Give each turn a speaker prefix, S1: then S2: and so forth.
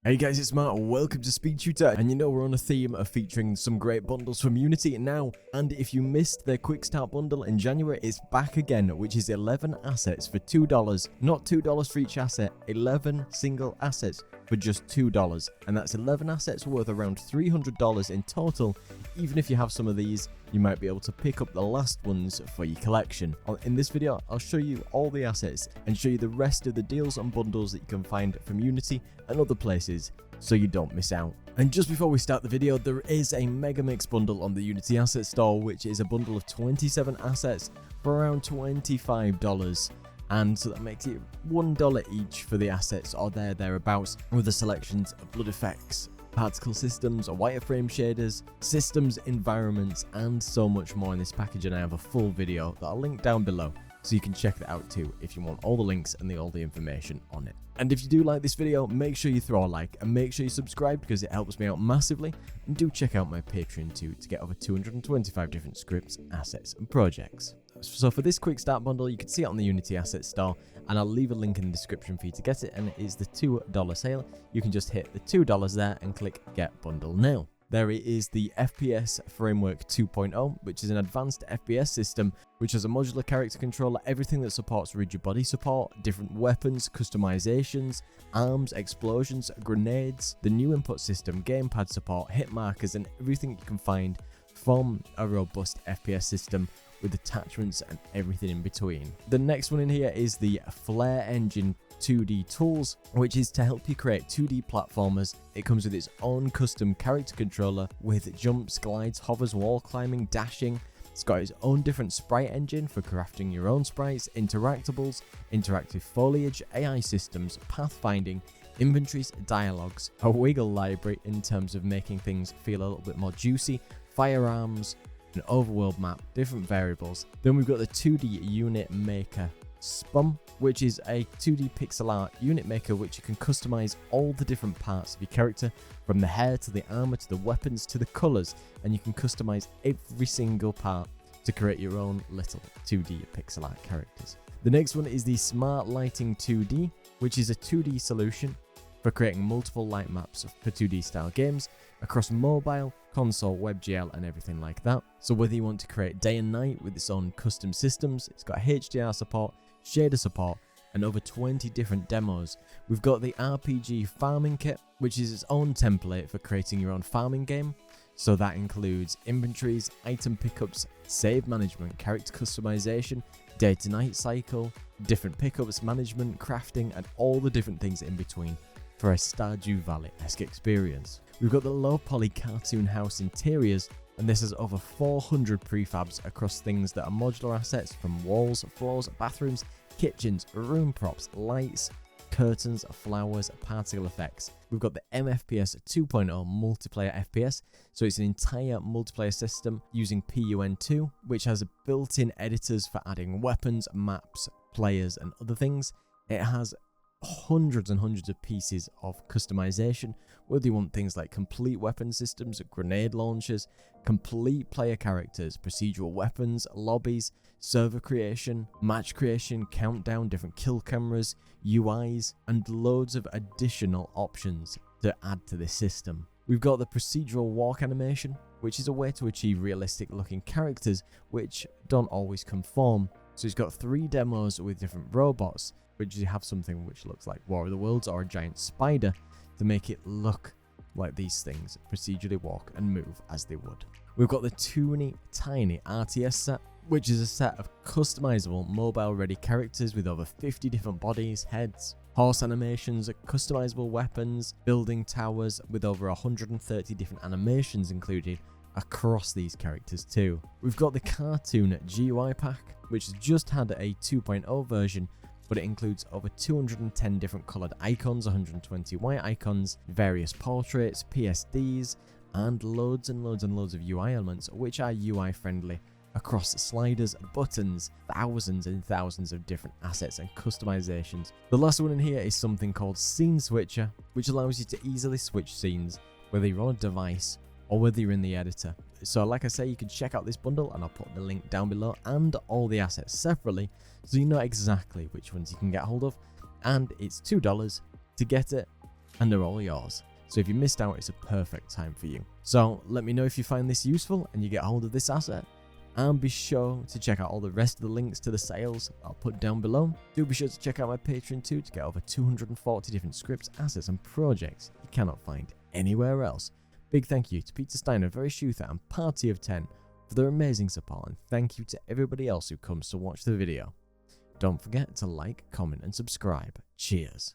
S1: Hey guys, it's Matt, welcome to SpeedTutor, and you know we're on a theme of featuring some great bundles from Unity now, and if you missed their quick start bundle in January, it's back again, which is 11 assets for $2, not $2 for each asset, 11 single assets for just $2, and that's 11 assets worth around $300 in total. Even if you have some of these, you might be able to pick up the last ones for your collection. In this video, I'll show you all the assets and show you the rest of the deals and bundles that you can find from Unity and other places, so you don't miss out. And just before we start the video, there is a Mega Mix bundle on the Unity Asset Store, which is a bundle of 27 assets for around $25. And so that makes it $1 each for the assets or thereabouts, with the selections of blood effects, particle systems, wireframe shaders, systems, environments, and so much more in this package. And I have a full video that I'll link down below, so you can check that out too if you want all the links and all the information on it. And if you do like this video, make sure you throw a like and make sure you subscribe because it helps me out massively. And do check out my Patreon too to get over 225 different scripts, assets, and projects. So for this quick start bundle, you can see it on the Unity Asset Store, and I'll leave a link in the description for you to get it, and it is the $2 sale. You can just hit the $2 there and click Get Bundle Now. There it is, the FPS Framework 2.0, which is an advanced FPS system which has a modular character controller, everything that supports rigid body support, different weapons, customizations, arms, explosions, grenades, the new input system, gamepad support, hit markers, and everything you can find from a robust FPS system with attachments and everything in between. The next one in here is the Flare Engine 2D Tools, which is to help you create 2D platformers. It comes with its own custom character controller with jumps, glides, hovers, wall climbing, dashing. It's got its own different sprite engine for crafting your own sprites, interactables, interactive foliage, AI systems, pathfinding, inventories, dialogues, a wiggle library in terms of making things feel a little bit more juicy, firearms, an overworld map, different variables. Then we've got the 2D Unit Maker SPUM, which is a 2D pixel art unit maker which you can customize all the different parts of your character, from the hair to the armor to the weapons to the colors, and you can customize every single part to create your own little 2D pixel art characters. The next one is the Smart Lighting 2D, which is a 2D solution for creating multiple light maps for 2D style games across mobile, console, WebGL, and everything like that. So whether you want to create day and night with its own custom systems, it's got HDR support, shader support, and over 20 different demos. We've got the RPG Farming Kit, which is its own template for creating your own farming game. So that includes inventories, item pickups, save management, character customization, day to night cycle, different pickups, management, crafting, and all the different things in between for a Stardew Valley-esque experience. We've got the low poly cartoon house interiors, and this has over 400 prefabs across things that are modular assets from walls, floors, bathrooms, kitchens, room props, lights, curtains, flowers, particle effects. We've got the MFPS 2.0 multiplayer FPS, so it's an entire multiplayer system using PUN2, which has built-in editors for adding weapons, maps, players, and other things. It has hundreds and hundreds of pieces of customization, whether you want things like complete weapon systems, grenade launchers, complete player characters, procedural weapons, lobbies, server creation, match creation, countdown, different kill cameras, UIs, and loads of additional options to add to this system. We've got the procedural walk animation, which is a way to achieve realistic looking characters which don't always conform. So it's got 3 demos with different robots, which you have something which looks like War of the Worlds or a giant spider to make it look like these things procedurally walk and move as they would. We've got the Toony Tiny RTS set, which is a set of customizable mobile ready characters with over 50 different bodies, heads, horse animations, customizable weapons, building towers with over 130 different animations included across these characters too. We've got the Cartoon GUI pack, which has just had a 2.0 version, but it includes over 210 different colored icons, 120 white icons, various portraits, PSDs, and loads and loads and loads of UI elements which are UI friendly across sliders, buttons, thousands and thousands of different assets and customizations. The last one in here is something called Scene Switcher, which allows you to easily switch scenes whether you're on a device or whether you're in the editor. So like I say, you can check out this bundle, and I'll put the link down below, and all the assets separately, so you know exactly which ones you can get hold of. And it's $2 to get it, and they're all yours. So if you missed out, it's a perfect time for you. So let me know if you find this useful and you get hold of this asset. And be sure to check out all the rest of the links to the sales I'll put down below. Do be sure to check out my Patreon too to get over 240 different scripts, assets and projects you cannot find anywhere else. Big thank you to Peter Steiner, Very Shooter and Party of 10 for their amazing support, and thank you to everybody else who comes to watch the video. Don't forget to like, comment and subscribe. Cheers.